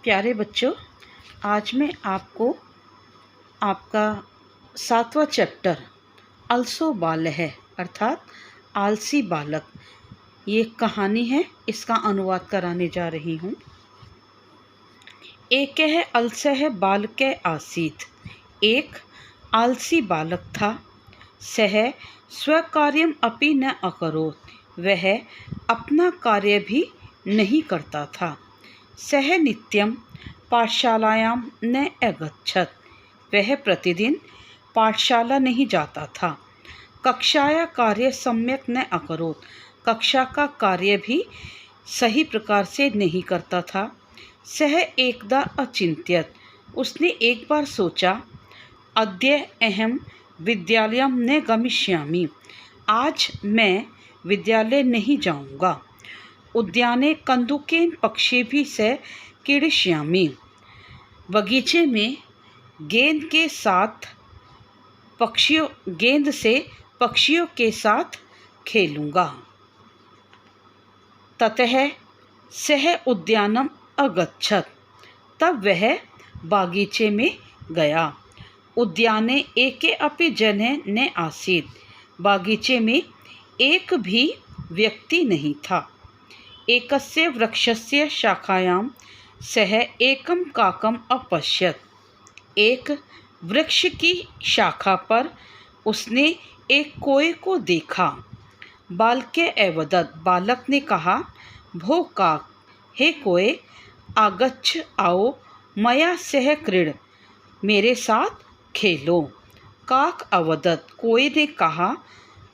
प्यारे बच्चों, आज मैं आपको आपका 7वां चैप्टर अल्सो बालः अर्थात आलसी बालक, ये कहानी है, इसका अनुवाद कराने जा रही हूँ। एकः अल्सः बालकः आसीत्, एक आलसी बालक था। सः स्वकार्यम् अपि न अकरोत्, वह अपना कार्य भी नहीं करता था। सः नित्यं पाठशालायां न अगच्छत्, वह प्रतिदिन पाठशाला नहीं जाता था। कक्षाया कार्य सम्यक न अकरोत्, कक्षा का कार्य भी सही प्रकार से नहीं करता था। सः एकदा अचिन्त्यत्, उसने एक बार सोचा, अद्य अहं विद्यालयं न गमिष्यामि, आज मैं विद्यालय नहीं जाऊंगा। उद्याने कन्दुकेन पक्षिभिः सह क्रीडिष्यामि, बगीचे में गेंद से पक्षियों के साथ खेलूंगा। ततः सः उद्यानम अगच्छत्, तब वह बागीचे में गया। उद्याने एके अपि जनः न आसीत्, बागीचे में एक भी व्यक्ति नहीं था। एकस्य वृक्षस्य शाखायां सः एकं काकम् अपश्यत्, एक वृक्ष की शाखा पर उसने एक कोए को देखा। बालकः अवदत्, बालक ने कहा, भो काक, हे कोए, आगच्छ, आओ, मया सह क्रीड, मेरे साथ खेलो। काक अवदत्, कोए ने कहा,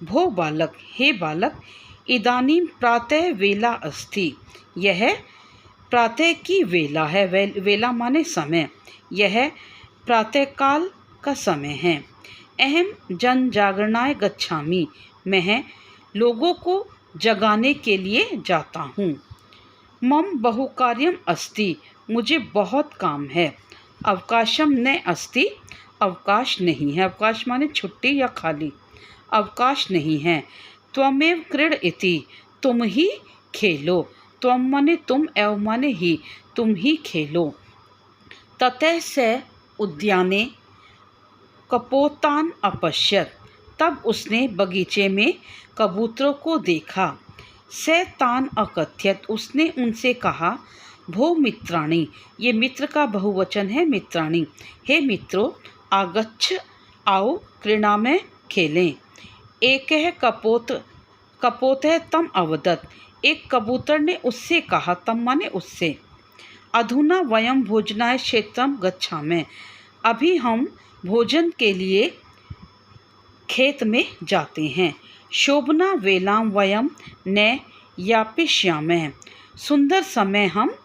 भो बालक, हे बालक, इदानीं प्रातः वेला अस्ति, यह प्रातः की वेला है। वेला माने समय, यह प्रातःकाल का समय है। अहम जनजागरणाय गच्छामि, मैं लोगों को जगाने के लिए जाता हूँ। मम बहुकार्यम अस्ति, मुझे बहुत काम है। अवकाशम न अस्ति, अवकाश नहीं है। अवकाश माने छुट्टी या खाली, अवकाश नहीं है। त्वमेव क्रीड इति, तुम ही खेलो। त्वम माने तुम, एव माने ही, तुम ही खेलो। ततः स उद्याने कपोतान अपश्यत्, तब उसने बगीचे में कबूतरों को देखा। स तान अकथयत्, उसने उनसे कहा, भो मित्राणि, ये मित्र का बहुवचन है, मित्राणि, हे मित्रों, आगच्छ, आओ, क्रीडामः, खेलें। एकः कपोतः तम अवदत्, एक कबूतर ने उससे कहा, तम माने उससे, अधुना वयं भोजनाय क्षेत्रं गच्छामः, अभी हम भोजन के लिए खेत में जाते हैं। शोभना वेलां वयं न यापयिष्यामः, सुंदर समय हम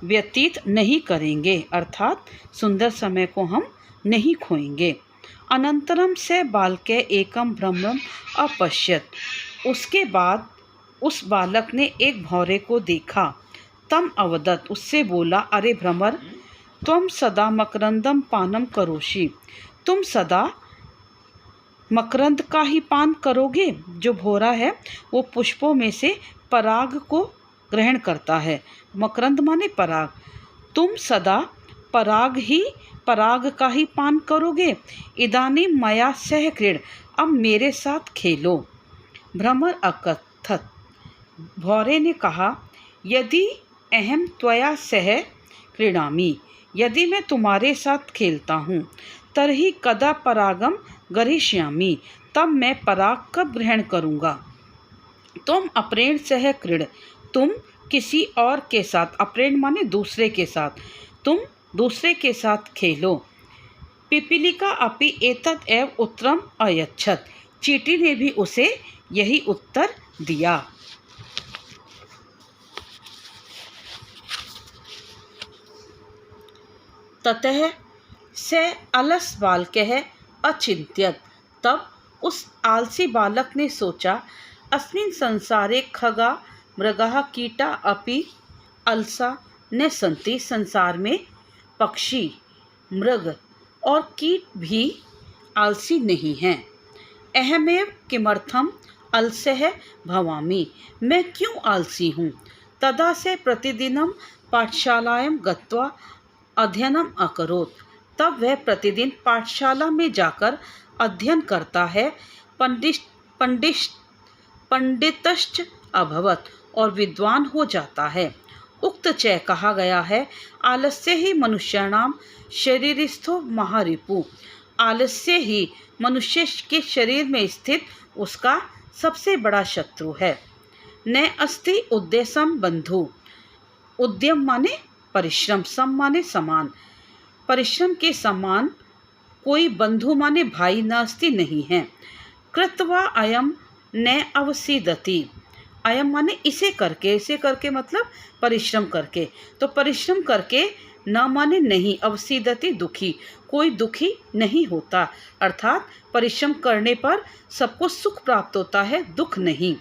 व्यतीत नहीं करेंगे, अर्थात सुंदर समय को हम नहीं खोएंगे। अनंतरम स बालकः एकं भ्रमरम् अपश्यत्, उसके बाद उस बालक ने एक भौरे को देखा। तम अवदत्, उससे बोला, अरे भ्रमर, त्वं सदा मकरंदम पानम करोषि, तुम सदा मकरंद का ही पान करोगे। जो भौरा है वो पुष्पों में से पराग को ग्रहण करता है। मकरंद माने पराग, तुम सदा पराग का ही पान करोगे। इदानीं मया सह क्रीड, अब मेरे साथ खेलो। भ्रमर अकथयत्, भौरे ने कहा, यदि अहम त्वया सह क्रीडामि, यदि मैं तुम्हारे साथ खेलता हूँ, तर्हि कदा परागम गरिष्यामि, तब मैं पराग कब ग्रहण करूँगा। तुम अप्रेण सह क्रीड, तुम किसी और के साथ, अप्रेण माने दूसरे के साथ, तुम दूसरे के साथ खेलो। पिपीलिका अपि एतत् एव उत्तरम् अयच्छत्, चींटी ने भी उसे यही उत्तर दिया। ततः स अलस बालकः अचिन्त्यत्, तब उस आलसी बालक ने सोचा, अस्मिन् संसारे खगा मृगाः कीटा अपि अलसा न सन्ति, संसार में पक्षी, मृग और कीट भी आलसी नहीं हैं। अहमेव किमर्थम अलसः भवामि, मैं क्यों आलसी हूँ। तदा से प्रतिदिनम पाठशालायां गत्वा अध्ययनम अकरोत्। तब वह प्रतिदिन पाठशाला में जाकर अध्ययन करता है। पंडितश्च अभवत्, और विद्वान हो जाता है। उक्त च कहा गया है, आलस्य ही मनुष्याणाम शरीरस्थो महारिपु। आलस्य ही मनुष्य के शरीर में स्थित उसका सबसे बड़ा शत्रु है। न अस्ति उद्देश्यम बंधु। उद्यम माने परिश्रम, सम माने समान, परिश्रम के समान कोई बंधु माने भाई न अस्ति नहीं है। कृत्वा अयम न अवसीदति। अयम माने इसे करके मतलब परिश्रम करके, तो परिश्रम करके न माने नहीं, अवसीदति दुखी, कोई दुखी नहीं होता। अर्थात परिश्रम करने पर सबको सुख प्राप्त होता है, दुख नहीं।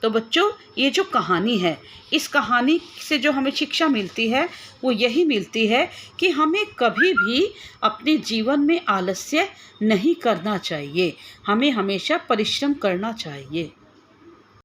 तो बच्चों, ये जो कहानी है, इस कहानी से जो हमें शिक्षा मिलती है वो यही मिलती है कि हमें कभी भी अपने जीवन में आलस्य नहीं करना चाहिए, हमें हमेशा परिश्रम करना चाहिए।